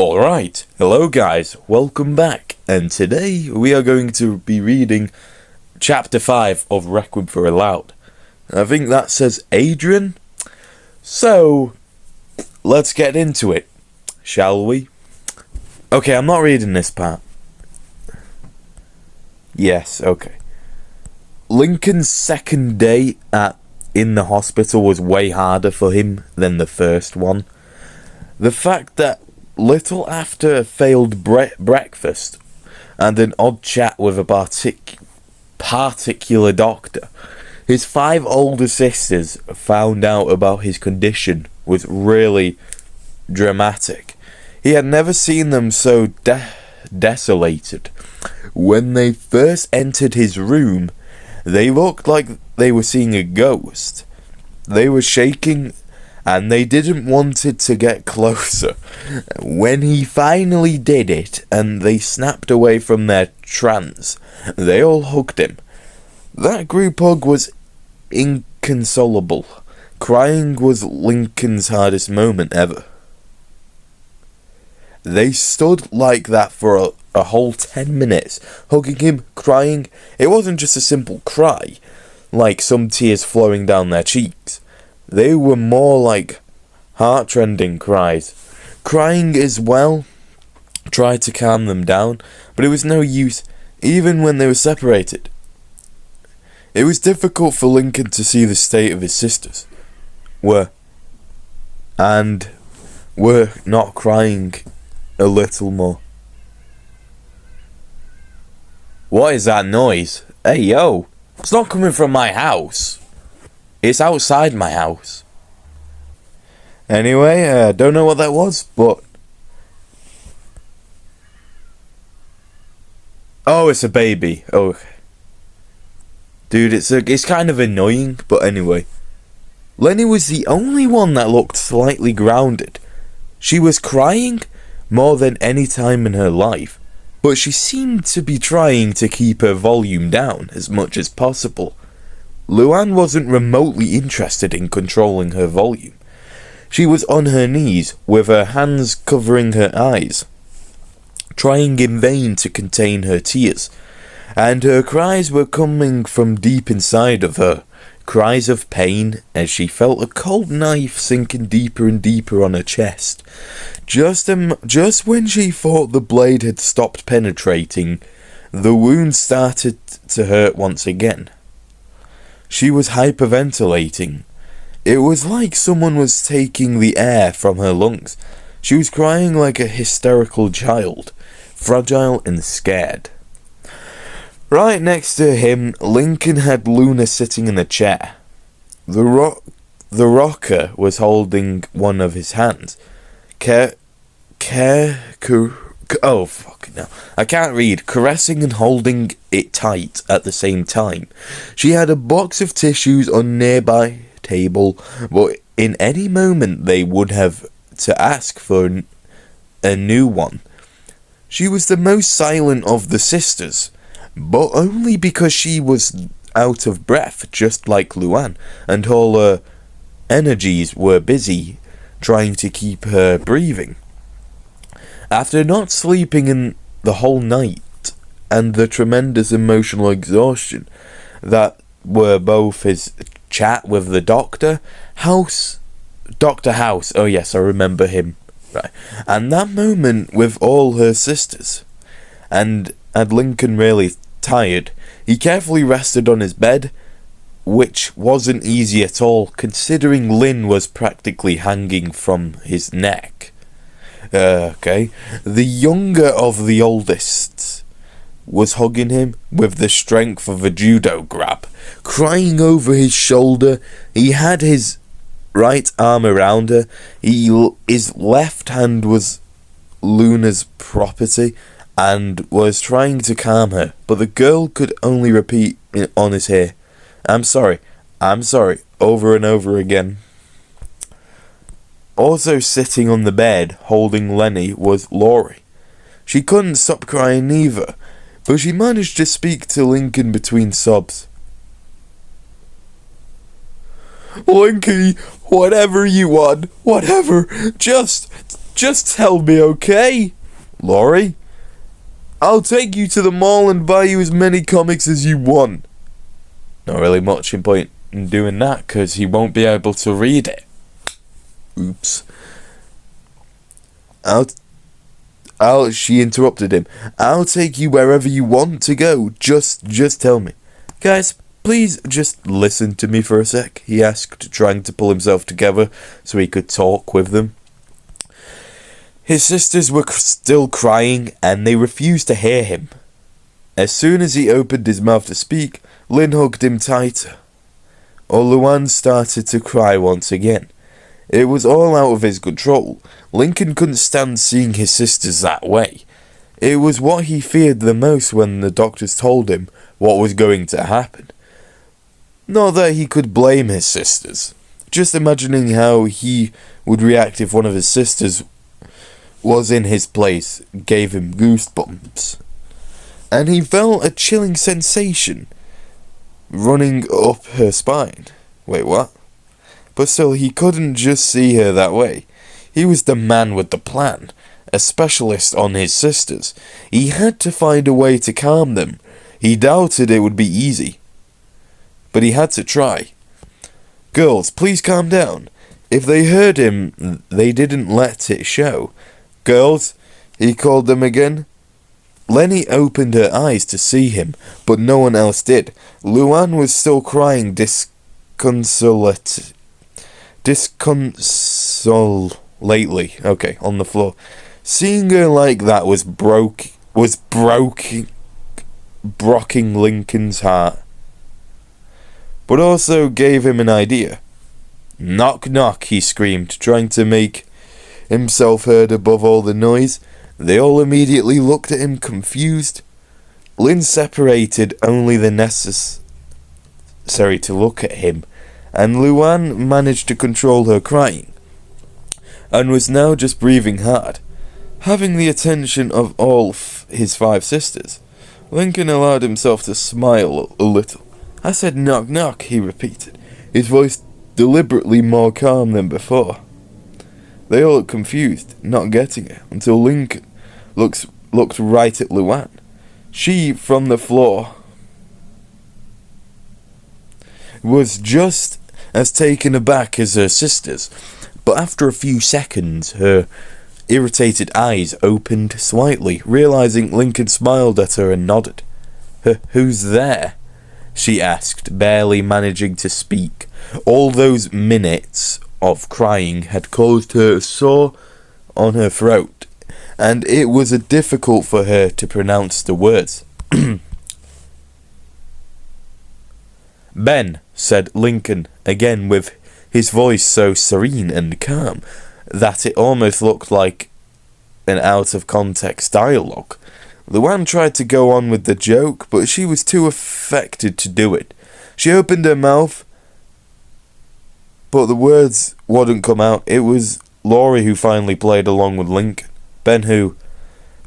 Alright, hello guys, welcome back, and today we are going to be reading Chapter 5 of Requiem for a Loud. I think that says Adrien, so let's get into it, shall we? Okay, I'm not reading this part. Yes, okay. Lincoln's second day in the hospital was way harder for him than the first one. The fact that little after a failed breakfast and an odd chat with a particular doctor, his 5 older sisters found out about his condition was really dramatic. He had never seen them so desolated. When they first entered his room, they looked like they were seeing a ghost. They were shaking and they didn't want it to get closer. When he finally did it and they snapped away from their trance, they all hugged him. That group hug was inconsolable. Crying was Lincoln's hardest moment ever. They stood like that for a whole 10 minutes, hugging him, crying. It wasn't just a simple cry, like some tears flowing down their cheeks. They were more like heart-rending cries. Crying as well tried to calm them down, but it was no use, even when they were separated. It was difficult for Lincoln to see the state of his sisters. Were not crying a little more. What is that noise? Hey yo, it's not coming from my house. It's outside my house. Anyway, I don't know what that was, but... Oh, it's a baby. Oh. Dude, it's kind of annoying, but anyway. Lenny was the only one that looked slightly grounded. She was crying more than any time in her life, but she seemed to be trying to keep her volume down as much as possible. Luann wasn't remotely interested in controlling her volume. She was on her knees, with her hands covering her eyes, trying in vain to contain her tears, and her cries were coming from deep inside of her, cries of pain as she felt a cold knife sinking deeper and deeper on her chest. Just when she thought the blade had stopped penetrating, the wound started to hurt once again. She was hyperventilating. It was like someone was taking the air from her lungs. She was crying like a hysterical child, fragile and scared. Right next to him, Lincoln had Luna sitting in a chair. The rocker was holding one of his hands. Oh, fuck no. I can't read. Caressing and holding it tight at the same time. She had a box of tissues on a nearby table, but in any moment they would have to ask for a new one. She was the most silent of the sisters, but only because she was out of breath, just like Luann, and all her energies were busy trying to keep her breathing. After not sleeping in the whole night, and the tremendous emotional exhaustion that were both his chat with the Dr. House, oh yes, I remember him, right, and that moment with all her sisters, and had Lincoln really tired, he carefully rested on his bed, which wasn't easy at all, considering Lynn was practically hanging from his neck. Okay. The younger of the oldest was hugging him with the strength of a judo grab, crying over his shoulder. He had his right arm around her. His left hand was Luna's property and was trying to calm her, but the girl could only repeat on his ear, I'm sorry, over and over again. Also sitting on the bed, holding Lenny, was Laurie. She couldn't stop crying either, but she managed to speak to Lincoln between sobs. Linky, whatever you want, whatever, just Just tell me, okay? Laurie? I'll take you to the mall and buy you as many comics as you want. Not really much in point in doing that, because he won't be able to read it. Oops. She interrupted him. I'll take you wherever you want to go. Just tell me. Guys, please just listen to me for a sec, he asked, trying to pull himself together so he could talk with them. His sisters were still crying, and they refused to hear him. As soon as he opened his mouth to speak, Lynn hugged him tighter. Luan started to cry once again. It was all out of his control. Lincoln couldn't stand seeing his sisters that way. It was what he feared the most when the doctors told him what was going to happen. Not that he could blame his sisters. Just imagining how he would react if one of his sisters was in his place gave him goosebumps. And he felt a chilling sensation running up her spine. Wait, what? But still, he couldn't just see her that way. He was the man with the plan, a specialist on his sisters. He had to find a way to calm them. He doubted it would be easy, but he had to try. Girls, please calm down. If they heard him, they didn't let it show. Girls, he called them again. Lenny opened her eyes to see him, but no one else did. Luan was still crying disconsolately, on the floor. Seeing her like that was broking Lincoln's heart, but also gave him an idea. Knock, knock, he screamed, trying to make himself heard above all the noise. They all immediately looked at him, confused. Lynn separated only the necessary to look at him, and Luan managed to control her crying, and was now just breathing hard. Having the attention of all his 5 sisters, Lincoln allowed himself to smile a little. I said knock knock, he repeated, his voice deliberately more calm than before. They all looked confused, not getting it, until Lincoln looked right at Luan. She, from the floor, was just as taken aback as her sisters, but after a few seconds, her irritated eyes opened slightly, realizing Lincoln smiled at her and nodded. Who's there? She asked, barely managing to speak. All those minutes of crying had caused her a sore on her throat, and it was difficult for her to pronounce the words. Ben, said Lincoln, again with his voice so serene and calm that it almost looked like an out-of-context dialogue. Luan tried to go on with the joke, but she was too affected to do it. She opened her mouth, but the words wouldn't come out. It was Laurie who finally played along with Lincoln. Ben who?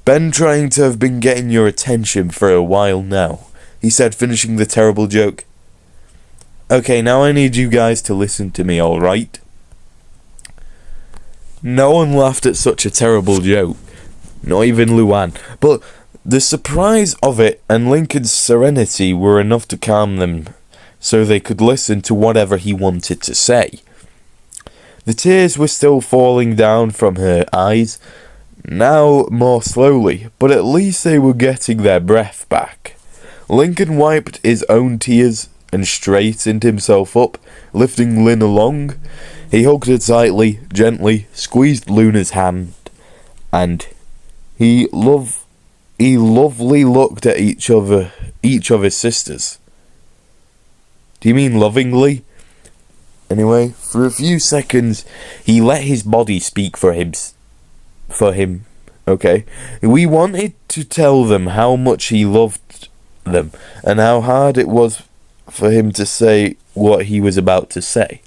Ben trying to have been getting your attention for a while now, he said, finishing the terrible joke. Okay, now I need you guys to listen to me, alright? No one laughed at such a terrible joke. Not even Luan. But the surprise of it and Lincoln's serenity were enough to calm them, so they could listen to whatever he wanted to say. The tears were still falling down from her eyes, now more slowly, but at least they were getting their breath back. Lincoln wiped his own tears and straightened himself up, lifting Lynn along. He hugged her tightly, gently, squeezed Luna's hand, and he lovely looked at each of his sisters. Do you mean lovingly? Anyway, for a few seconds, he let his body speak for him. Okay? We wanted to tell them how much he loved them, and how hard it was for him to say what he was about to say.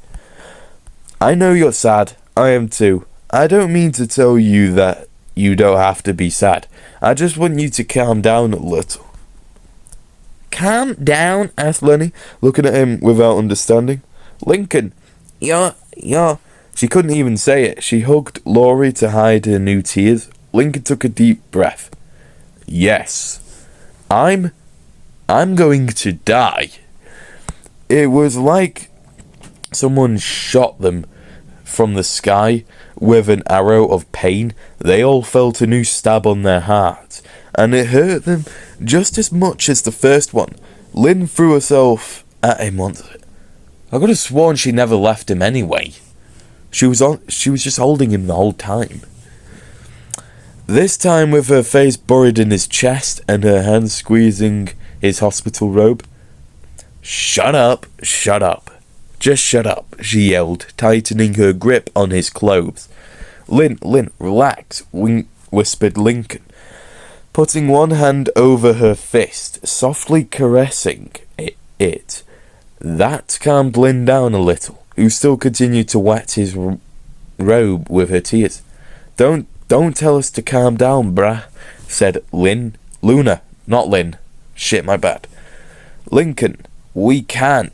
I know you're sad. I am too. I don't mean to tell you that you don't have to be sad. I just want you to calm down a little. Calm down? Asked Lenny, looking at him without understanding. Lincoln, you're She couldn't even say it. She hugged Laurie to hide her new tears. Lincoln took a deep breath. Yes, I'm going to die. It was like someone shot them from the sky with an arrow of pain. They all felt a new stab on their hearts, and it hurt them just as much as the first one. Lynn threw herself at him once. I could have sworn she never left him anyway. She was just holding him the whole time. This time with her face buried in his chest and her hands squeezing his hospital robe. Shut up, shut up. Just shut up, she yelled, tightening her grip on his clothes. Lynn, relax, whispered Lincoln, putting one hand over her fist, softly caressing it. That calmed Lynn down a little, who still continued to wet his robe with her tears. Don't tell us to calm down, brah, said Luna, not Lynn. Shit, my bad. Lincoln, we can't,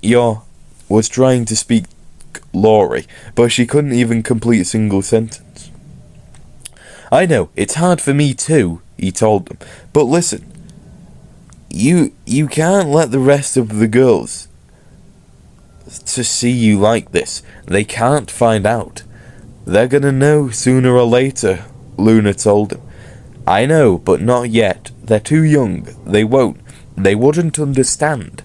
was trying to speak Laurie, but she couldn't even complete a single sentence. I know, it's hard for me too, he told them, but listen, you can't let the rest of the girls to see you like this. They can't find out. They're gonna know sooner or later, Luna told him. I know, but not yet. They're too young. They wouldn't understand.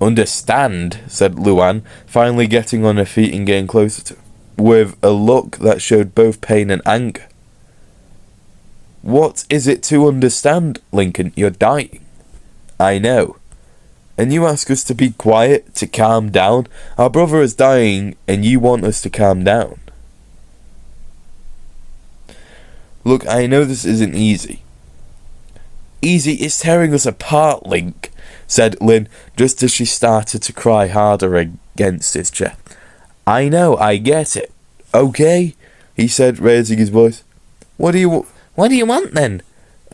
Understand, said Luann, finally getting on her feet and getting closer to him, with a look that showed both pain and anger. What is it to understand, Lincoln? You're dying. I know. And you ask us to be quiet, to calm down? Our brother is dying, and you want us to calm down. Look, I know this isn't easy. Easy is tearing us apart, Link, said Lynn, just as she started to cry harder against his chest. I know, I get it. Okay, he said, raising his voice. What do you want then?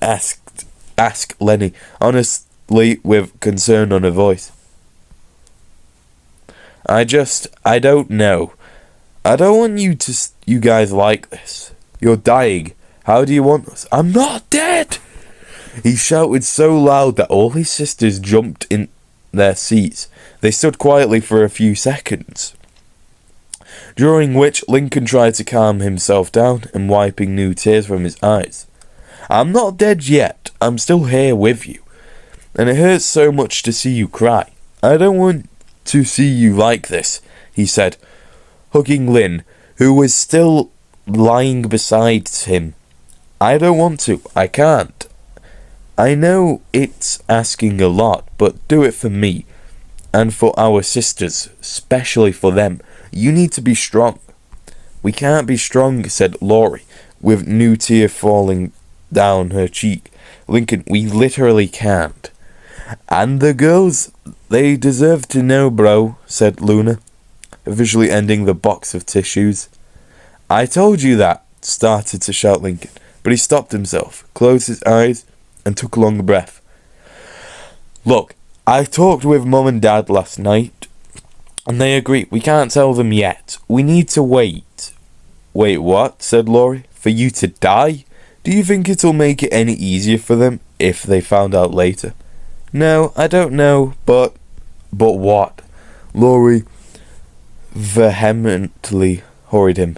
asked Lenny, honestly, with concern on her voice. I don't know. I don't want you guys like this. You're dying. How do you want us? I'm not dead! He shouted so loud that all his sisters jumped in their seats. They stood quietly for a few seconds, during which Lincoln tried to calm himself down and wiping new tears from his eyes. I'm not dead yet. I'm still here with you. And it hurts so much to see you cry. I don't want to see you like this, he said, hugging Lynn, who was still lying beside him. I don't want to. I can't. I know it's asking a lot, but do it for me. And for our sisters, especially for them. You need to be strong. We can't be strong, said Laurie, with new tear falling down her cheek. Lincoln, we literally can't. And the girls, they deserve to know, bro, said Luna, officially ending the box of tissues. I told you that, started to shout Lincoln, but he stopped himself, closed his eyes, and took a long breath. Look, I talked with Mum and Dad last night, and they agree. We can't tell them yet. We need to wait. Wait, what? Said Laurie. For you to die? Do you think it'll make it any easier for them if they found out later? No, I don't know, but what? Laurie vehemently hurried him.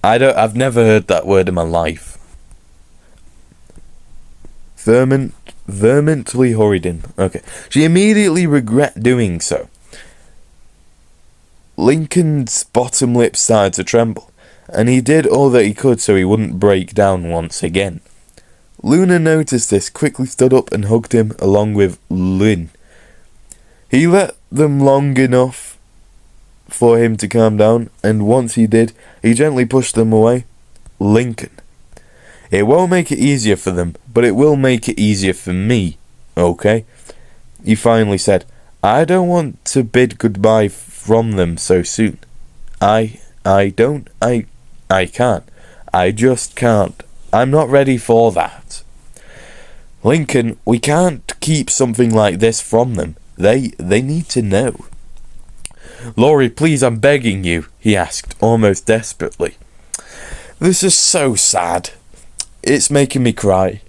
I've never heard that word in my life. Vehemently hurried him. Okay. She immediately regret doing so. Lincoln's bottom lip started to tremble, and he did all that he could so he wouldn't break down once again. Luna noticed this, quickly stood up and hugged him along with Lynn. He let them long enough for him to calm down, and once he did, he gently pushed them away. Lincoln. It won't make it easier for them, but it will make it easier for me, okay? He finally said, I don't want to bid goodbye from them so soon. I can't. I just can't. I'm not ready for that. Lincoln, we can't keep something like this from them. They need to know. "Laurie, please, I'm begging you," he asked, almost desperately. "This is so sad. It's making me cry."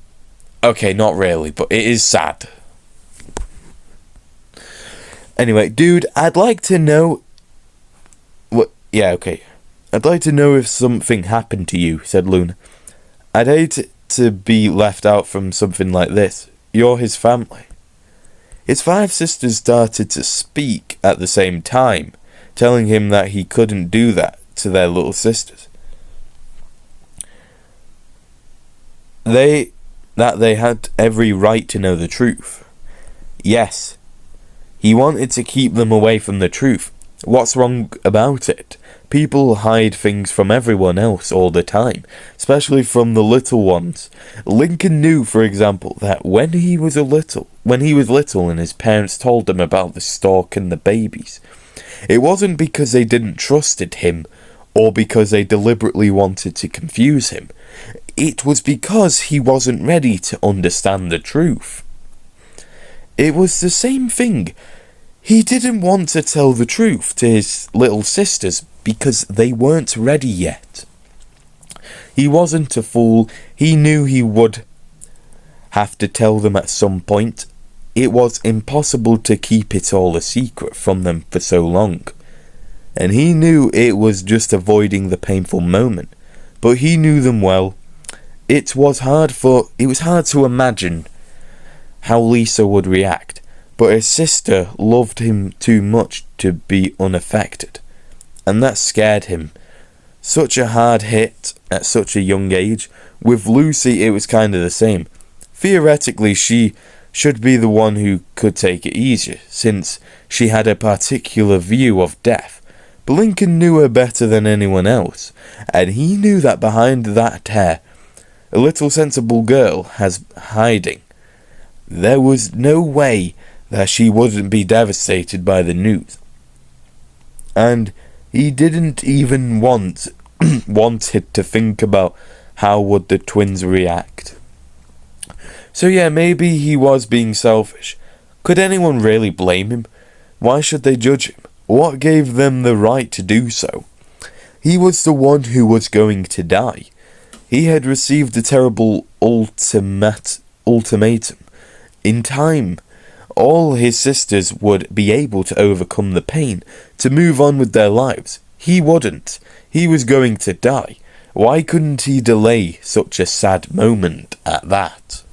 "Okay, not really, but it is sad." "Anyway, dude, I'd like to know..." "What? Yeah, okay. I'd like to know if something happened to you," said Luna. "I'd hate to be left out from something like this. You're his family." His 5 sisters started to speak at the same time, telling him that he couldn't do that to their little sisters. That they had every right to know the truth. Yes, he wanted to keep them away from the truth. What's wrong about it? People hide things from everyone else all the time, especially from the little ones. Lincoln knew, for example, that when he was little and his parents told him about the stork and the babies, it wasn't because they didn't trusted him or because they deliberately wanted to confuse him. It was because he wasn't ready to understand the truth. It was the same thing. He didn't want to tell the truth to his little sisters because they weren't ready yet. He wasn't a fool. He knew he would have to tell them at some point. It was impossible to keep it all a secret from them for so long. And he knew it was just avoiding the painful moment. But he knew them well. It was hard to imagine how Lisa would react. But his sister loved him too much to be unaffected, and that scared him. Such a hard hit at such a young age. With Lucy it was kind of the same. Theoretically she should be the one who could take it easier, since she had a particular view of death. But Lincoln knew her better than anyone else, and he knew that behind that hair, a little sensible girl has hiding. There was no way that she wouldn't be devastated by the news. And he didn't even wanted to think about how would the twins react. So yeah, maybe he was being selfish. Could anyone really blame him? Why should they judge him? What gave them the right to do so? He was the one who was going to die. He had received a terrible ultimatum. In time, all his sisters would be able to overcome the pain, to move on with their lives. He wouldn't. He was going to die. Why couldn't he delay such a sad moment at that?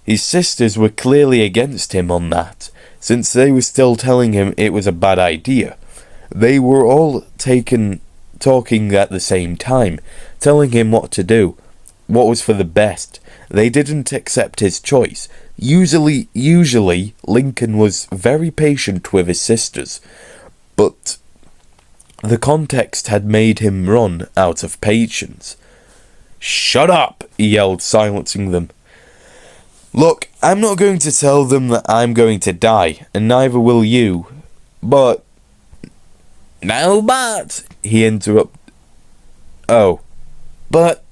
His sisters were clearly against him on that, since they were still telling him it was a bad idea. They were all talking at the same time, telling him what to do, what was for the best. They didn't accept his choice. Usually, Lincoln was very patient with his sisters, but the context had made him run out of patience. "Shut up!" he yelled, silencing them. "Look, I'm not going to tell them that I'm going to die, and neither will you, but..." "No, but..." he interrupted. "Oh, but..."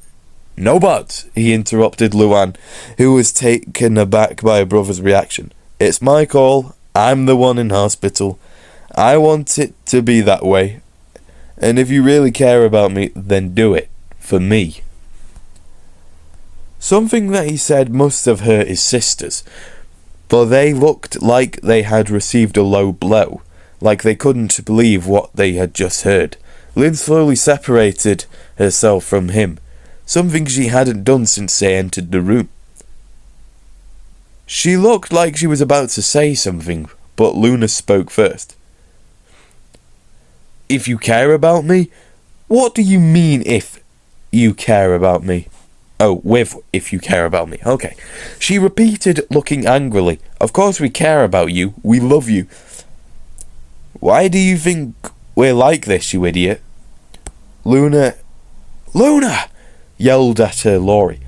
"No buts," he interrupted Luan, who was taken aback by her brother's reaction. "It's my call. I'm the one in hospital. I want it to be that way. And if you really care about me, then do it. For me." Something that he said must have hurt his sisters, for they looked like they had received a low blow, like they couldn't believe what they had just heard. Lynn slowly separated herself from him, something she hadn't done since they entered the room. She looked like she was about to say something, but Luna spoke first. "If you care about me? What do you mean, if you care about me?" "Oh, if you care about me. Okay." She repeated, looking angrily. "Of course we care about you. We love you. Why do you think we're like this, you idiot?" Luna! Yelled at her Laurie.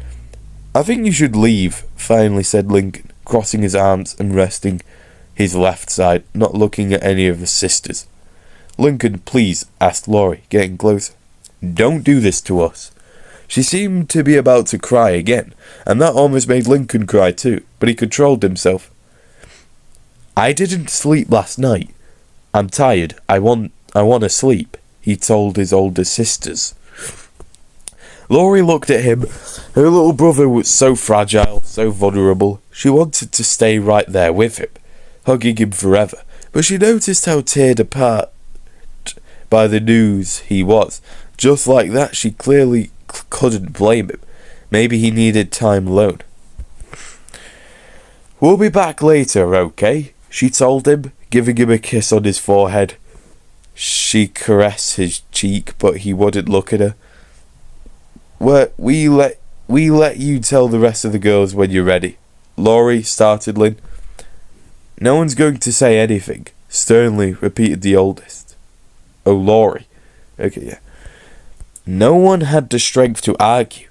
"I think you should leave," finally said Lincoln, crossing his arms and resting his left side, not looking at any of the sisters. "Lincoln, please," asked Laurie, getting closer. "Don't do this to us." She seemed to be about to cry again, and that almost made Lincoln cry too, but he controlled himself. "I didn't sleep last night. I'm tired. I want to sleep, he told his older sisters. Laurie looked at him. Her little brother was so fragile, so vulnerable. She wanted to stay right there with him, hugging him forever. But she noticed how teared apart by the news he was. Just like that, she clearly couldn't blame him. Maybe he needed time alone. We'll be back later, okay? She told him, giving him a kiss on his forehead. She caressed his cheek, but he wouldn't look at her. We let you tell the rest of the girls when you're ready. Laurie, started Lynn. No one's going to say anything, sternly repeated the oldest. Oh, Laurie. Okay, yeah. No one had the strength to argue.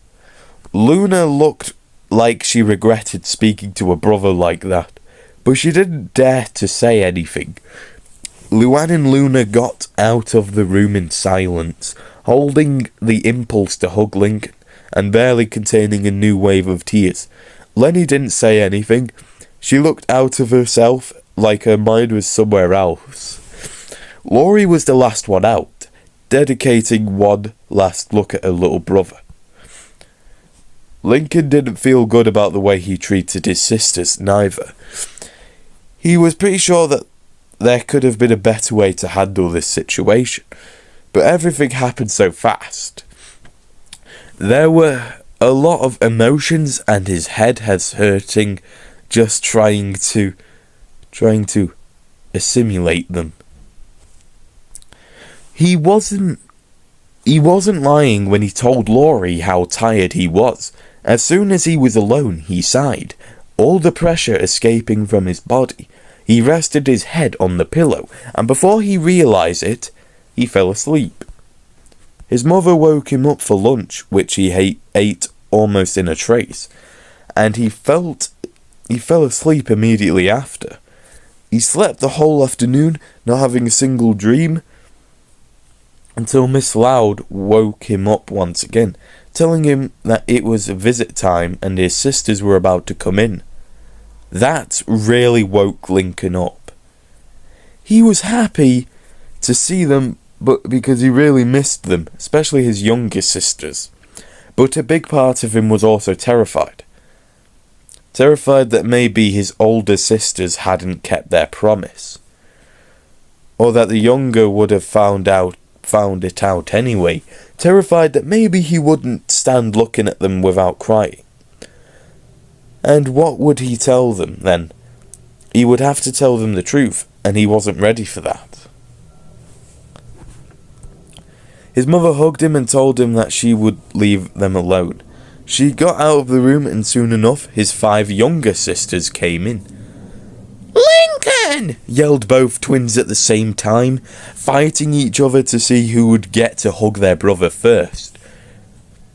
Luna looked like she regretted speaking to a brother like that, but she didn't dare to say anything. Luann and Luna got out of the room in silence, holding the impulse to hug Lincoln, and barely containing a new wave of tears. Lenny didn't say anything. She looked out of herself, like her mind was somewhere else. Laurie was the last one out, dedicating one last look at her little brother. Lincoln didn't feel good about the way he treated his sisters, neither. He was pretty sure that there could have been a better way to handle this situation, but everything happened so fast. There were a lot of emotions, and his head was hurting just trying to assimilate them. He wasn't lying when he told Laurie how tired he was. As soon as he was alone, he sighed, all the pressure escaping from his body. He rested his head on the pillow, and before he realized it, he fell asleep. His mother woke him up for lunch, which he ate almost in a trace, and he fell asleep immediately after. He slept the whole afternoon, not having a single dream, until Miss Loud woke him up once again, telling him that it was visit time and his sisters were about to come in. That really woke Lincoln up. He was happy to see them, but because he really missed them, especially his younger sisters. But a big part of him was also terrified. Terrified that maybe his older sisters hadn't kept their promise. Or that the younger would have found it out anyway. Terrified that maybe he wouldn't stand looking at them without crying. And what would he tell them then? He would have to tell them the truth, and he wasn't ready for that. His mother hugged him and told him that she would leave them alone. She got out of the room, and soon enough, his 5 younger sisters came in. "Lincoln!" yelled both twins at the same time, fighting each other to see who would get to hug their brother first.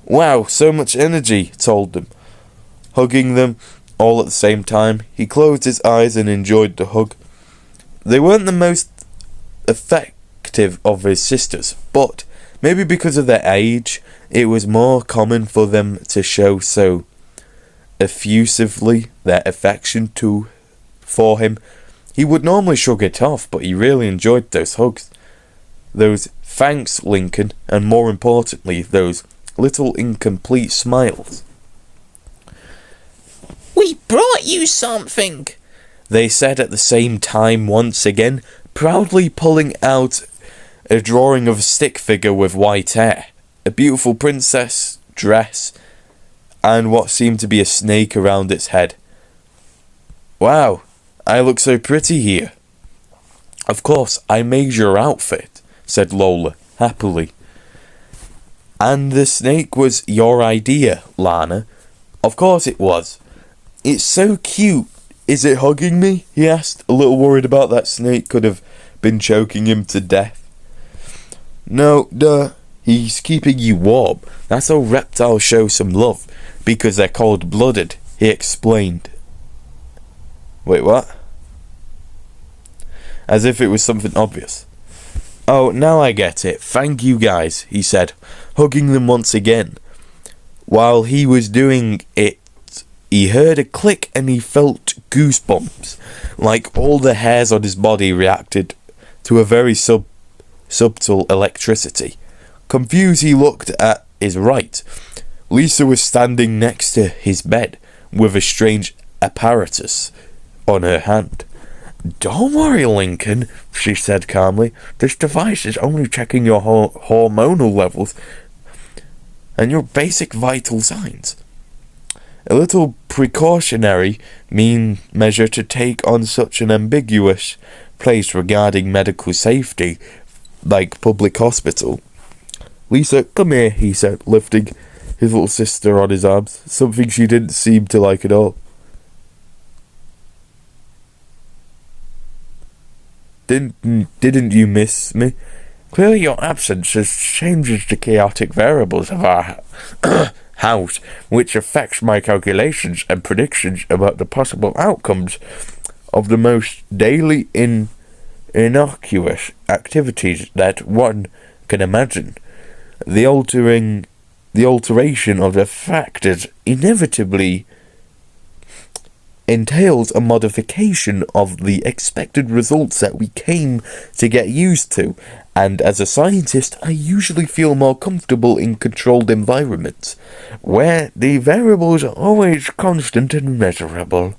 Wow, so much energy, told them. Hugging them all at the same time, he closed his eyes and enjoyed the hug. They weren't the most effective of his sisters, but maybe because of their age, it was more common for them to show so effusively their affection for him. He would normally shrug it off, but he really enjoyed those hugs. Those "thanks, Lincoln," and more importantly, those little incomplete smiles. "We brought you something," they said at the same time once again, proudly pulling out a drawing of a stick figure with white hair, a beautiful princess dress, and what seemed to be a snake around its head. "Wow, I look so pretty here." "Of course, I made your outfit," said Lola, happily. "And the snake was your idea, Lana?" "Of course it was. It's so cute. Is it hugging me?" he asked, a little worried about that snake could have been choking him to death. "No, duh. He's keeping you warm. That's how reptiles show some love, because they're cold-blooded," he explained. Wait, what? As if it was something obvious. "Oh, now I get it. Thank you guys," he said, hugging them once again. While he was doing it, he heard a click and he felt goosebumps, like all the hairs on his body reacted to a very subtle electricity. Confused, he looked at his right. Lisa was standing next to his bed, with a strange apparatus on her hand. "Don't worry, Lincoln," she said calmly. "This device is only checking your hormonal levels and your basic vital signs. A little precautionary measure to take on such an ambiguous place regarding medical safety like public hospital." "Lisa, come here," he said, lifting his little sister on his arms, something she didn't seem to like at all. Didn't you miss me? Clearly your absence has changed the chaotic variables of our house, which affects my calculations and predictions about the possible outcomes of the most daily innocuous activities that one can imagine. The alteration of the factors inevitably entails a modification of the expected results that we came to get used to, and as a scientist, I usually feel more comfortable in controlled environments, where the variables are always constant and measurable.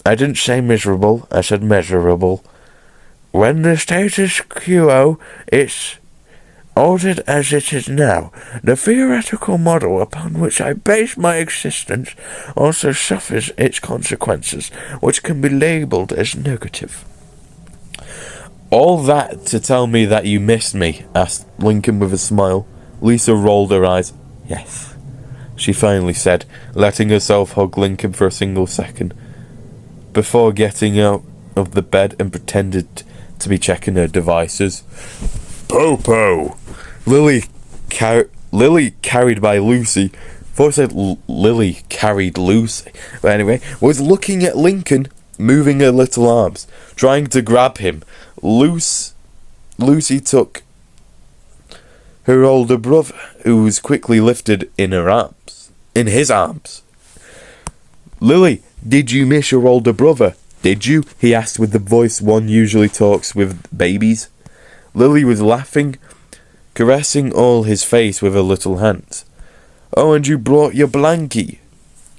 I didn't say miserable, I said measurable. When the status quo is altered as it is now, the theoretical model upon which I base my existence also suffers its consequences, which can be labelled as negative." "All that to tell me that you missed me?" asked Lincoln with a smile. Lisa rolled her eyes. "Yes," she finally said, letting herself hug Lincoln for a single second, before getting out of the bed and pretended to be checking her devices. "Popo!" Lily carried by Lucy, thought I said Lily carried Lucy, but anyway, was looking at Lincoln, moving her little arms, trying to grab him. Lucy took her older brother, who was quickly lifted in his arms. "Lily, did you miss your older brother? Did you?" he asked with the voice one usually talks with babies. Lily was laughing, caressing all his face with her little hands. "Oh, and you brought your blankie,"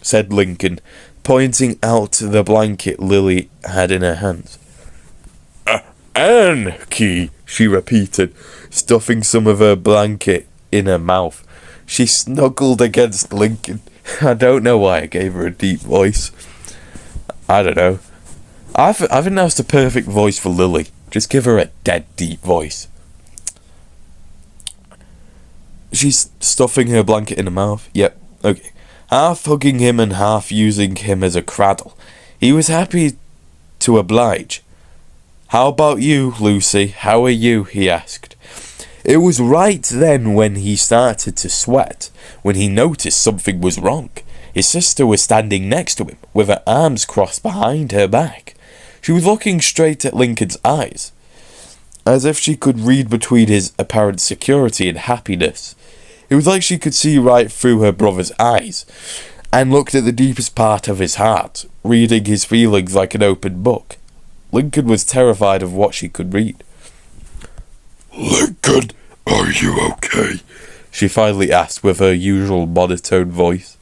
said Lincoln, pointing out the blanket Lily had in her hands. "Anki," she repeated, stuffing some of her blanket in her mouth. She snuggled against Lincoln. I don't know why I gave her a deep voice. I don't know. I think that's the perfect voice for Lily. Just give her a dead deep voice. She's stuffing her blanket in her mouth. Yep, okay. Half hugging him and half using him as a cradle. He was happy to oblige. "How about you, Lucy? How are you?" he asked. It was right then when he started to sweat, when he noticed something was wrong. His sister was standing next to him, with her arms crossed behind her back. She was looking straight at Lincoln's eyes, as if she could read between his apparent security and happiness. It was like she could see right through her brother's eyes, and looked at the deepest part of his heart, reading his feelings like an open book. Lincoln was terrified of what she could read. "Lincoln, are you okay?" she finally asked with her usual monotone voice.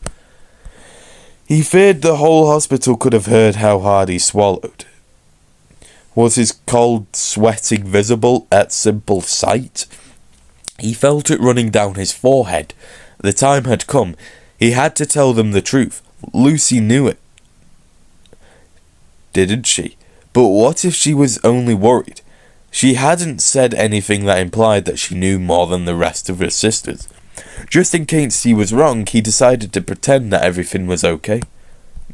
He feared the whole hospital could have heard how hard he swallowed. Was his cold sweating visible at simple sight? He felt it running down his forehead. The time had come. He had to tell them the truth. Lucy knew it, didn't she? But what if she was only worried? She hadn't said anything that implied that she knew more than the rest of her sisters. Just in case he was wrong, he decided to pretend that everything was okay.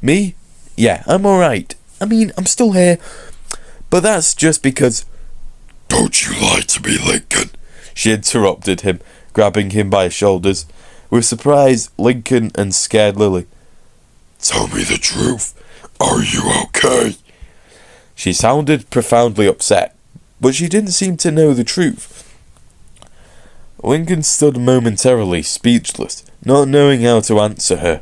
"Me? Yeah, I'm alright. I mean, I'm still here. But that's just because—" "Don't you lie to me, Lincoln," she interrupted him, grabbing him by his shoulders. With surprise, Lincoln, and scared Lily. "Tell me the truth. Are you okay?" She sounded profoundly upset, but she didn't seem to know the truth. Lincoln stood momentarily, speechless, not knowing how to answer her.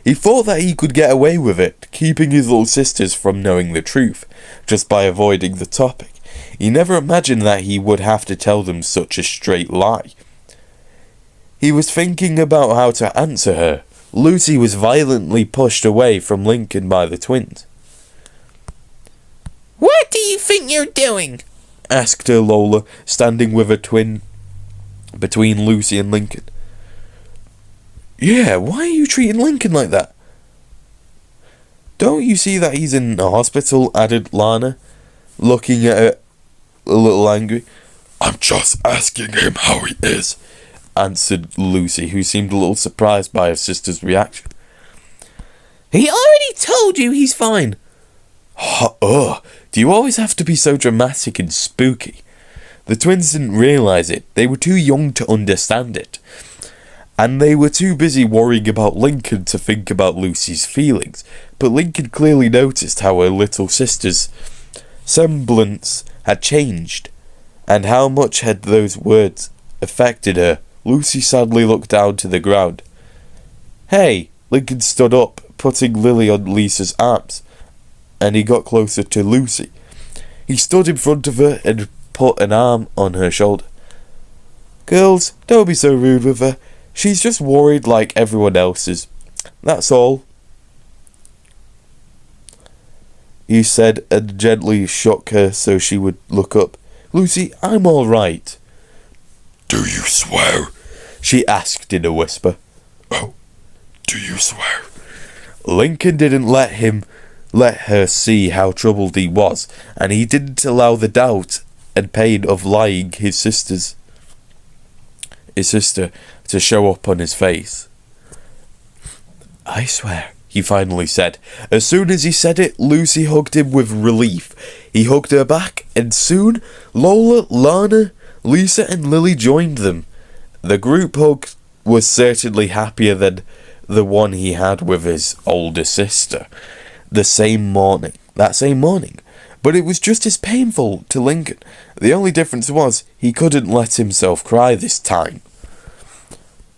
He thought that he could get away with it, keeping his little sisters from knowing the truth, just by avoiding the topic. He never imagined that he would have to tell them such a straight lie. He was thinking about how to answer her. Lucy was violently pushed away from Lincoln by the twins. "What do you think you're doing?" asked her Lola, standing with a twin between Lucy and Lincoln. Yeah, why are you treating Lincoln like that? Don't you see that he's in a hospital, added Lana, looking at her a little angry. I'm just asking him how he is, answered Lucy, who seemed a little surprised by her sister's reaction. He already told you he's fine. Do you always have to be so dramatic and spooky? The twins didn't realise it. They were too young to understand it. And they were too busy worrying about Lincoln to think about Lucy's feelings. But Lincoln clearly noticed how her little sister's semblance had changed, and how much had those words affected her. Lucy sadly looked down to the ground. Hey! Lincoln stood up, putting Lily on Lisa's arms, and he got closer to Lucy. He stood in front of her and put an arm on her shoulder. Girls, don't be so rude with her. She's just worried like everyone else is. That's all. He said, and gently shook her so she would look up. Lucy, I'm all right. Do you swear? She asked in a whisper. Oh, do you swear? Lincoln didn't let her see how troubled he was, and he didn't allow the doubt and pain of lying his sister to show up on his face. I swear, he finally said. As soon as he said it, Lucy hugged him with relief. He hugged her back, and soon Lola, Lana, Lisa and Lily joined them. The group hug was certainly happier than the one he had with his older sister that same morning. But it was just as painful to Lincoln. The only difference was he couldn't let himself cry this time.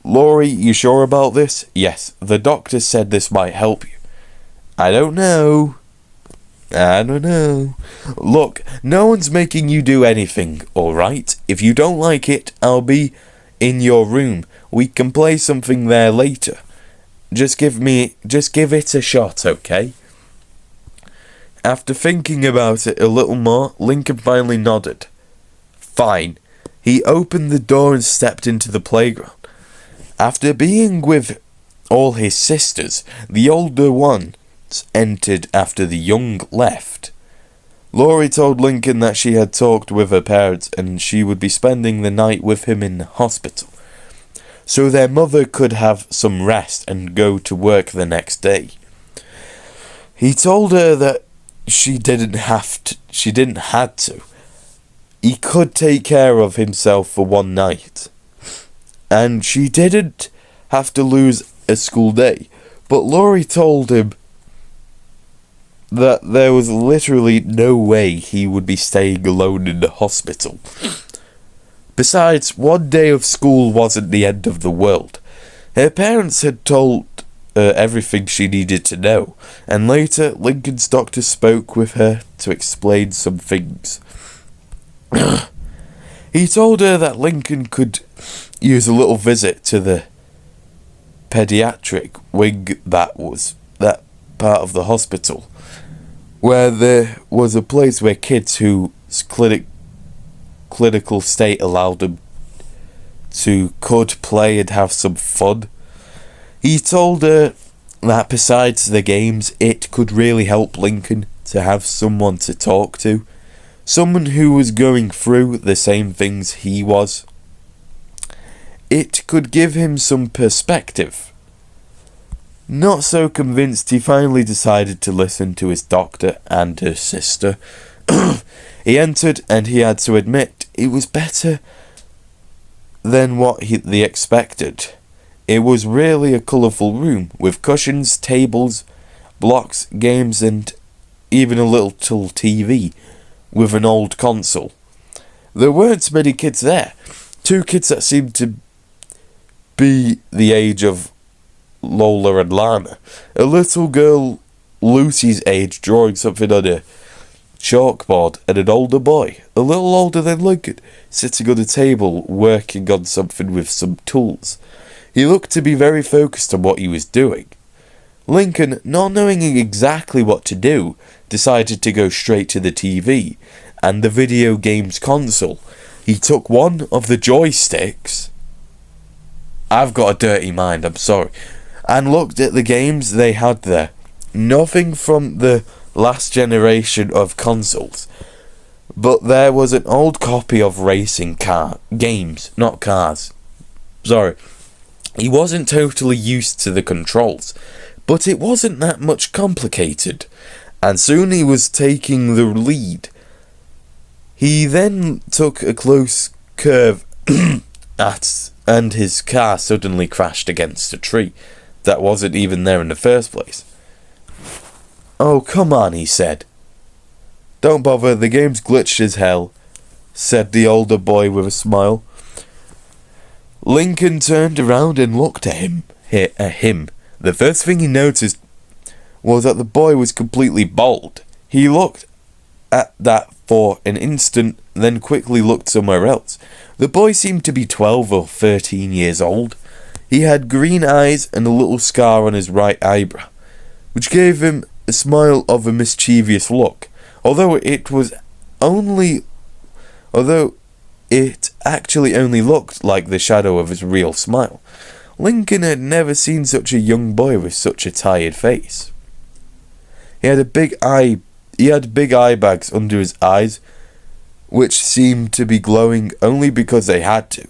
Laurie, you sure about this? Yes, the doctor said this might help you. I don't know. Look, no one's making you do anything, alright? If you don't like it, I'll be in your room. We can play something there later. Just give it a shot, okay? After thinking about it a little more, Lincoln finally nodded. Fine. He opened the door and stepped into the playground. After being with all his sisters, the older ones entered after the young left. Laurie told Lincoln that she had talked with her parents and she would be spending the night with him in the hospital, so their mother could have some rest and go to work the next day. He told her that she didn't have to. He could take care of himself for one night. And she didn't have to lose a school day. But Laurie told him that there was literally no way he would be staying alone in the hospital. Besides, one day of school wasn't the end of the world. Her parents had told her everything she needed to know, and later Lincoln's doctor spoke with her to explain some things. He told her that Lincoln could use a little visit to the pediatric wing that part of the hospital, where there was a place where kids whose clinical state allowed them to could play and have some fun. He told her that besides the games, it could really help Lincoln to have someone to talk to, someone who was going through the same things he was. It could give him some perspective. Not so convinced, he finally decided to listen to his doctor and her sister. He entered, and he had to admit it was better than what they expected. It was really a colourful room, with cushions, tables, blocks, games, and even a little TV with an old console. There weren't many kids there. 2 kids that seemed to be the age of Lola and Lana. A little girl Lucy's age drawing something on a chalkboard and an older boy, a little older than Lincoln, sitting on a table working on something with some tools. He looked to be very focused on what he was doing. Lincoln, not knowing exactly what to do, decided to go straight to the TV and the video games console. He took one of the joysticks. I've got a dirty mind, I'm sorry. And looked at the games they had there. Nothing from the last generation of consoles. But there was an old copy of racing car games, not cars. Sorry. He wasn't totally used to the controls, but it wasn't that much complicated, and soon he was taking the lead. He then took a close curve and his car suddenly crashed against a tree that wasn't even there in the first place. "Oh, come on," he said. "Don't bother, the game's glitched as hell," said the older boy with a smile. Lincoln turned around and looked at him. The first thing he noticed was that the boy was completely bald. He looked at that for an instant, then quickly looked somewhere else. The boy seemed to be 12 or 13 years old. He had green eyes and a little scar on his right eyebrow, which gave him a smile of a mischievous look, although it actually only looked like the shadow of his real smile. Lincoln had never seen such a young boy with such a tired face. He had big eye bags under his eyes, which seemed to be glowing only because they had to,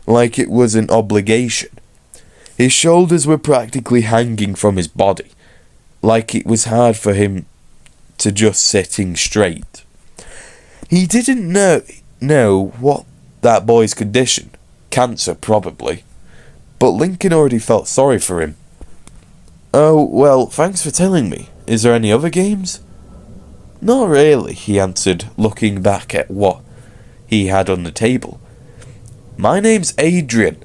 like it was an obligation. His shoulders were practically hanging from his body, like it was hard for him to just sitting straight. He didn't know what that boy's condition, cancer probably, but Lincoln already felt sorry for him. "Oh, well, thanks for telling me. Is there any other games?" "Not really," he answered, looking back at what he had on the table. "My name's Adrien."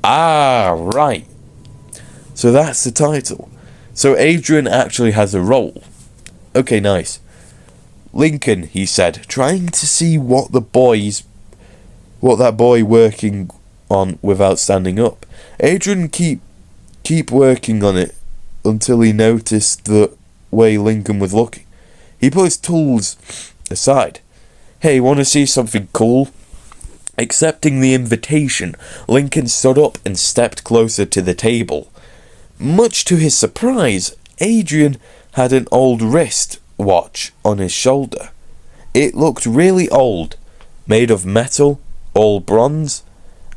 "Ah, right. So that's the title. So Adrien actually has a role. Okay, nice." "Lincoln," he said, trying to see what that boy working on without standing up. Adrien keep working on it until he noticed the way Lincoln was looking. He put his tools aside. "Hey, want to see something cool?" Accepting the invitation, Lincoln stood up and stepped closer to the table. Much to his surprise, Adrien had an old wrist watch on his shoulder. It looked really old, made of metal, all bronze,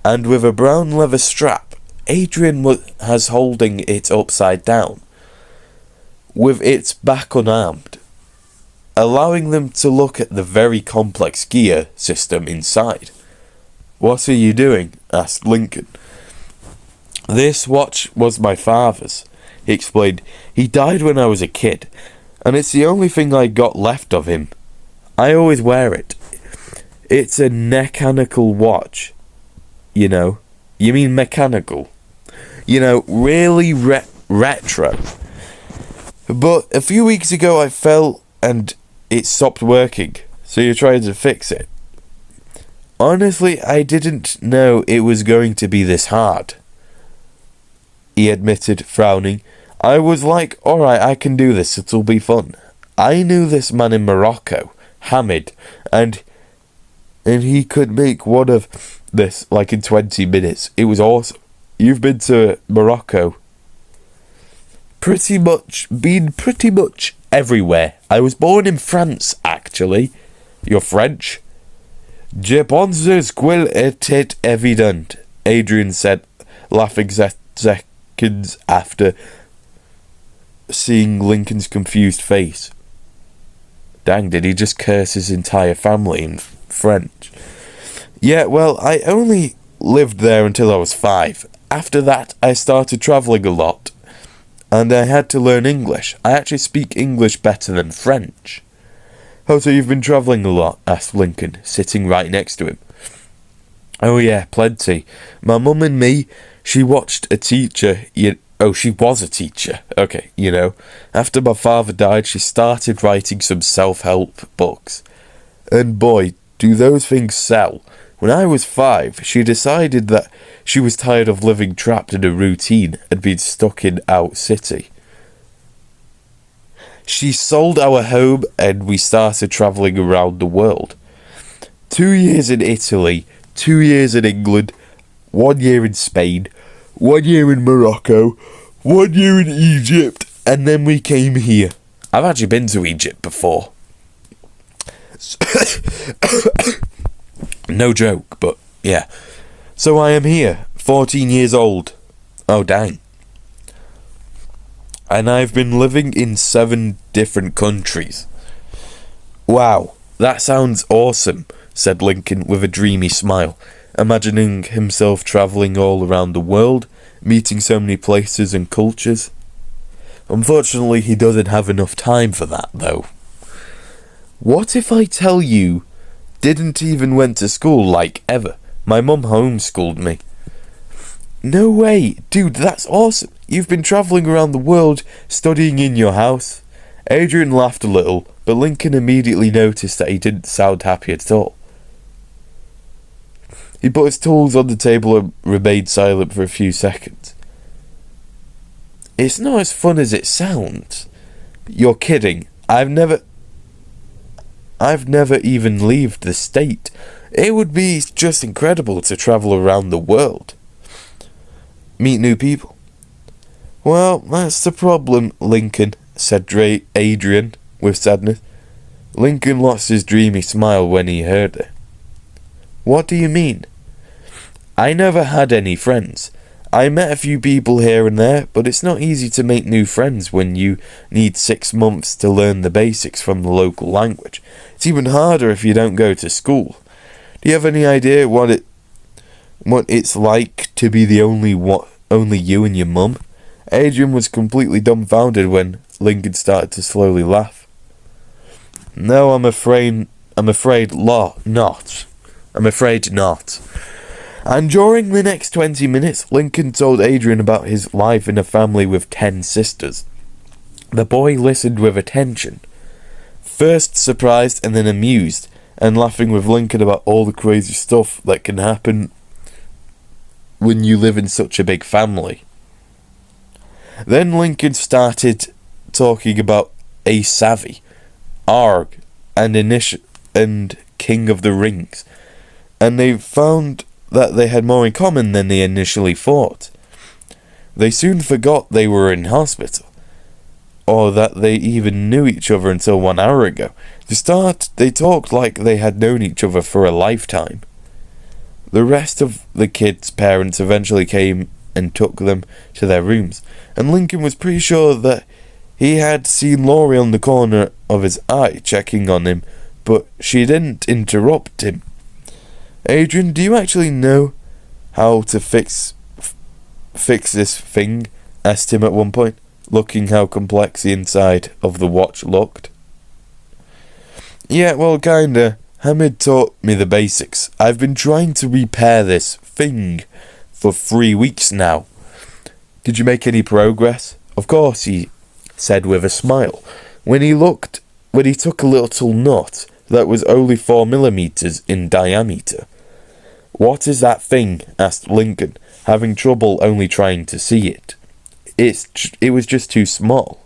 and with a brown leather strap. Adrien was holding it upside down, with its back unarmed, allowing them to look at the very complex gear system inside. "What are you doing?" asked Lincoln. "This watch was my father's," he explained. "He died when I was a kid, and it's the only thing I got left of him. I always wear it. It's a mechanical watch. You know. You mean mechanical? You know, really retro. But a few weeks ago I fell and it stopped working, so you're trying to fix it." "Honestly, I didn't know it was going to be this hard," he admitted, frowning. "I was like, alright, I can do this, it'll be fun. I knew this man in Morocco, Hamid, and he could make one of this like in 20 minutes. It was awesome. You've been to Morocco?" Been pretty much everywhere. I was born in France, actually." "You're French?" "Je pense qu'il était évident," Adrien said, laughing seconds after seeing Lincoln's confused face. Dang, did he just curse his entire family in French? "Yeah, well, I only lived there until I was 5. After that, I started travelling a lot, and I had to learn English. I actually speak English better than French." "Oh, so you've been travelling a lot?" asked Lincoln, sitting right next to him. "Oh yeah, plenty. My mum and me, she watched a teacher, Oh, she was a teacher. Okay, After my father died, she started writing some self-help books. And boy, do those things sell. When I was 5, she decided that she was tired of living trapped in a routine and being stuck in Out City. She sold our home and we started travelling around the world. 2 years in Italy, 2 years in England, 1 year in Spain, 1 year in Morocco, 1 year in Egypt, and then we came here. I've actually been to Egypt before. No joke, but yeah. So I am here, 14 years old. Oh, dang. And I've been living in 7 different countries. Wow, that sounds awesome, said Lincoln with a dreamy smile, imagining himself travelling all around the world, meeting so many places and cultures. Unfortunately, he doesn't have enough time for that, though. What if I tell you didn't even went to school, like, ever? My mum homeschooled me. No way, dude, that's awesome. You've been travelling around the world, studying in your house. Adrien laughed a little, but Lincoln immediately noticed that he didn't sound happy at all. He put his tools on the table and remained silent for a few seconds. It's not as fun as it sounds. You're kidding. I've never even left the state. It would be just incredible to travel around the world. Meet new people. Well, that's the problem, Lincoln, said Adrien with sadness. Lincoln lost his dreamy smile when he heard it. What do you mean? I never had any friends. I met a few people here and there, but it's not easy to make new friends when you need 6 months to learn the basics from the local language. It's even harder if you don't go to school. Do you have any idea what it's like to be the only you and your mum? Adrien was completely dumbfounded when Lincoln started to slowly laugh. No, I'm afraid not. And during the next 20 minutes, Lincoln told Adrien about his life in a family with 10 sisters. The boy listened with attention, first surprised and then amused, and laughing with Lincoln about all the crazy stuff that can happen when you live in such a big family. Then Lincoln started talking about Savvy, Arg, and King of the Rings, and they found that they had more in common than they initially thought. They soon forgot they were in hospital, or that they even knew each other until 1 hour ago. To start, they talked like they had known each other for a lifetime. The rest of the kids' parents eventually came and took them to their rooms, and Lincoln was pretty sure that he had seen Laurie on the corner of his eye checking on him, but she didn't interrupt him. Adrien, do you actually know how to fix this thing? Asked him at one point, looking how complex the inside of the watch looked. Yeah, well, kinda. Hamid taught me the basics. I've been trying to repair this thing for 3 weeks now. Did you make any progress? Of course, he said with a smile. When he took a little nut that was only 4 millimeters in diameter. What is that thing? Asked Lincoln, having trouble only trying to see it. It was just too small.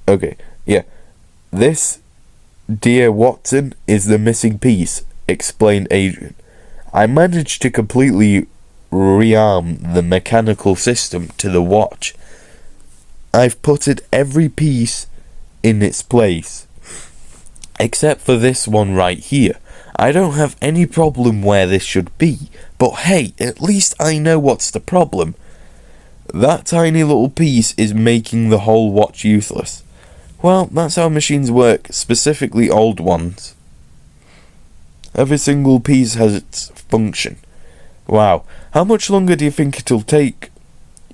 Okay, yeah. This, dear Watson, is the missing piece, explained Adrien. I managed to completely rearm the mechanical system to the watch. I've put every piece in its place. Except for this one right here. I don't have any problem where this should be, but hey, at least I know what's the problem. That tiny little piece is making the whole watch useless. Well, that's how machines work, specifically old ones. Every single piece has its function. Wow, how much longer do you think it'll take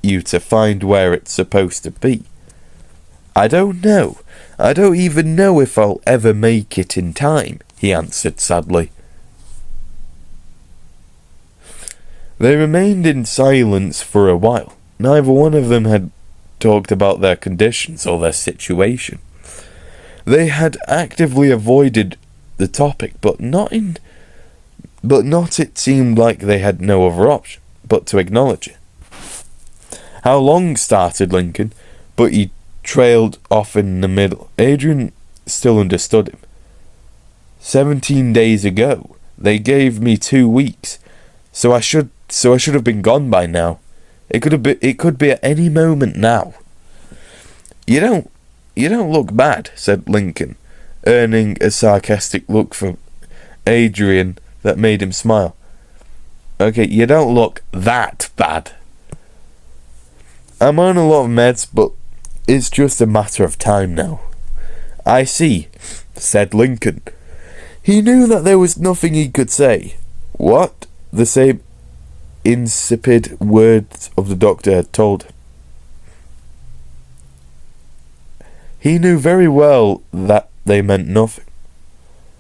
you to find where it's supposed to be? I don't know. I don't even know if I'll ever make it in time, he answered sadly. They remained in silence for a while. Neither one of them had talked about their conditions or their situation. They had actively avoided the topic, but not it seemed like they had no other option but to acknowledge it. How long, started Lincoln, but he trailed off in the middle. Adrien still understood him. 17 days ago. They gave me 2 weeks. So I should have been gone by now. It could be at any moment now. You don't look bad, said Lincoln, earning a sarcastic look from Adrien that made him smile. Okay, you don't look that bad. I'm on a lot of meds, but it's just a matter of time now. I see, said Lincoln. He knew that there was nothing he could say. What? The same insipid words of the doctor had told him. He knew very well that they meant nothing.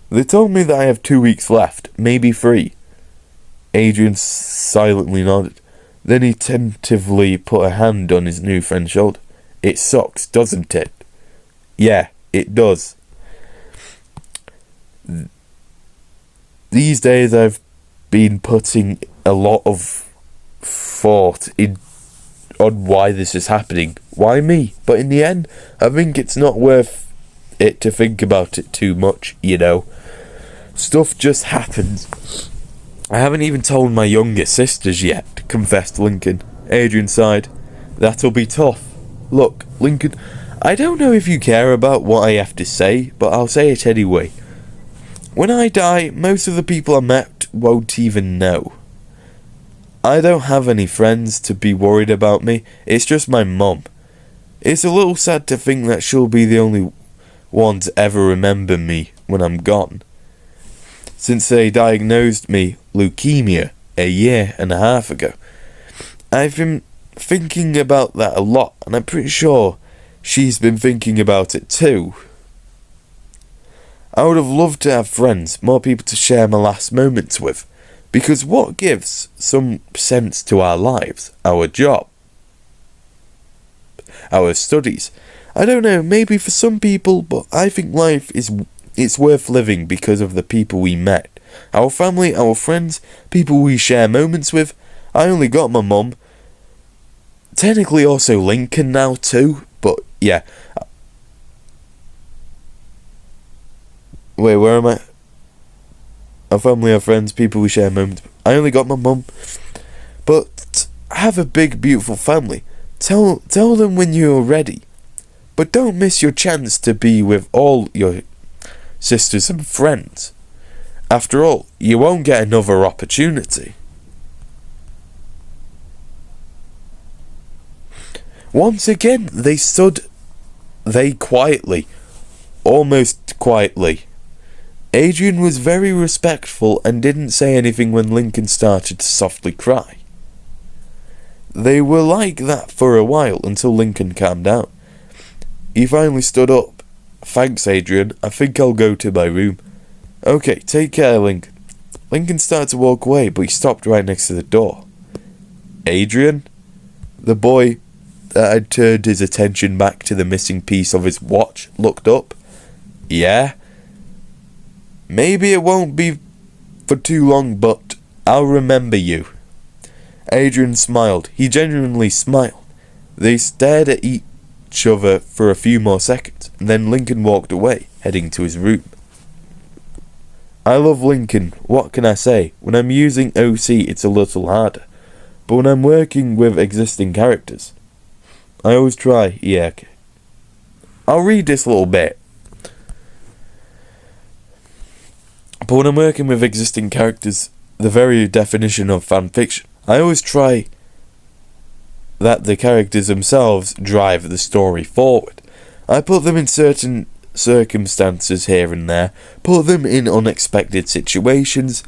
They told me that I have 2 weeks left, maybe 3. Adrien silently nodded. Then he tentatively put a hand on his new friend's shoulder. It sucks, doesn't it? Yeah, it does. These days I've been putting a lot of thought on why this is happening. Why me? But in the end, I think it's not worth it to think about it too much, you know. Stuff just happens. I haven't even told my younger sisters yet, confessed Lincoln. Adrien sighed. That'll be tough. Look, Lincoln, I don't know if you care about what I have to say, but I'll say it anyway. When I die, most of the people I met won't even know. I don't have any friends to be worried about me. It's just my mum. It's a little sad to think that she'll be the only one to ever remember me when I'm gone. Since they diagnosed me leukemia a year and a half ago, I've been thinking about that a lot, and I'm pretty sure she's been thinking about it too. I would have loved to have friends, more people to share my last moments with, because what gives some sense to our lives? Our job, our studies. I don't know, maybe for some people, but I think life it's worth living because of the people we met. Our family, our friends, people we share moments with. I only got my mum. Technically also Lincoln now too, but yeah. Wait, where am I? Our family, our friends, people we share moments with. I only got my mum. But have a big, beautiful family. Tell them when you're ready. But don't miss your chance to be with all your sisters and friends. After all, you won't get another opportunity. Once again, they quietly, almost quietly. Adrien was very respectful and didn't say anything when Lincoln started to softly cry. They were like that for a while until Lincoln calmed down. He finally stood up. Thanks, Adrien. I think I'll go to my room. Okay, take care, Lincoln. Lincoln started to walk away, but he stopped right next to the door. Adrien? The boy that had turned his attention back to the missing piece of his watch looked up. Yeah? Maybe it won't be for too long, but I'll remember you. Adrien smiled. He genuinely smiled. They stared at each other for a few more seconds, and then Lincoln walked away, heading to his room. I love Lincoln. What can I say? When I'm using OC, it's a little harder. But when I'm working with existing characters, I always try. Yeah, okay. I'll read this a little bit. But when I'm working with existing characters, the very definition of fanfiction, I always try that the characters themselves drive the story forward. I put them in certain circumstances here and there, put them in unexpected situations,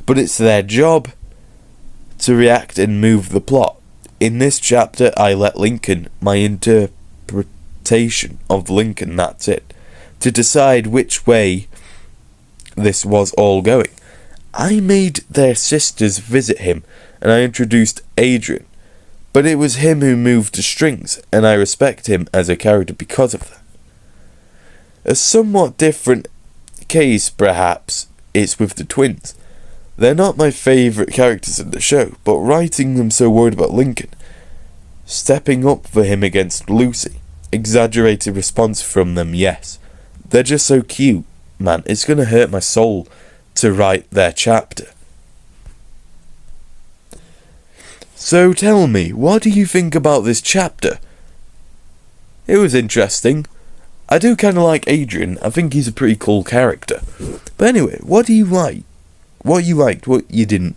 but it's their job to react and move the plot. In this chapter, I let Lincoln, my interpretation of Lincoln, that's it, to decide which way this was all going. I made their sisters visit him and I introduced Adrien. But it was him who moved the strings, and I respect him as a character because of that. A somewhat different case, perhaps, is with the twins. They're not my favourite characters in the show, but writing them so worried about Lincoln, stepping up for him against Lucy, exaggerated response from them, yes. They're just so cute, man. It's gonna hurt my soul to write their chapter. So tell me, what do you think about this chapter? It was interesting. I do kind of like Adrien. I think he's a pretty cool character. But anyway, what do you like? What you liked, what you didn't?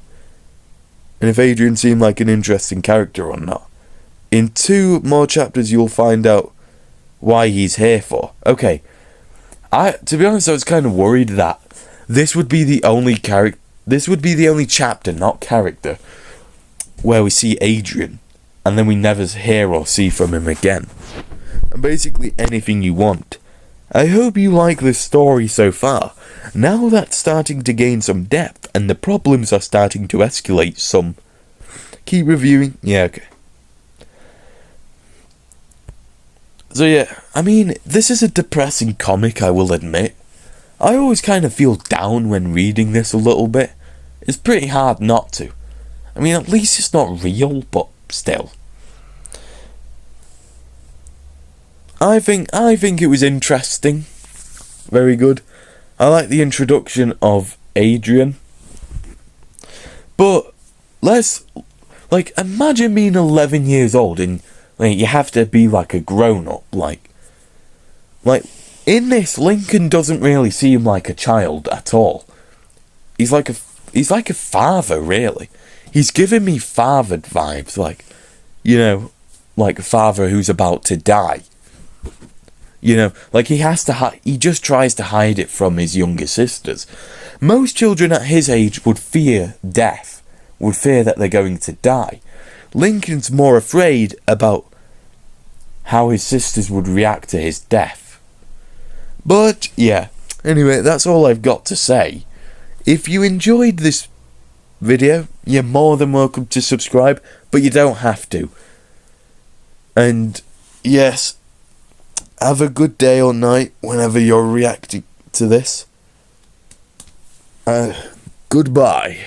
And if Adrien seemed like an interesting character or not. In 2 more chapters you'll find out why he's here for. Okay. To be honest, I was kind of worried that this would be the only chapter, not character, where we see Adrien, and then we never hear or see from him again. And basically anything you want. I hope you like this story so far. Now that's starting to gain some depth, and the problems are starting to escalate some. Keep reviewing? Yeah, okay. So yeah, I mean, this is a depressing comic, I will admit. I always kind of feel down when reading this a little bit. It's pretty hard not to. I mean, at least it's not real, but still. I think it was interesting. Very good. I like the introduction of Adrien. But imagine being 11 years old and you have to be like a grown-up. Like in this, Lincoln doesn't really seem like a child at all. He's like a father, really. He's giving me fathered vibes, like a father who's about to die. He just tries to hide it from his younger sisters. Most children at his age would fear death, would fear that they're going to die. Lincoln's more afraid about how his sisters would react to his death. But, yeah, anyway, that's all I've got to say. If you enjoyed this video, you're more than welcome to subscribe, but you don't have to. And, yes, have a good day or night whenever you're reacting to this. Goodbye.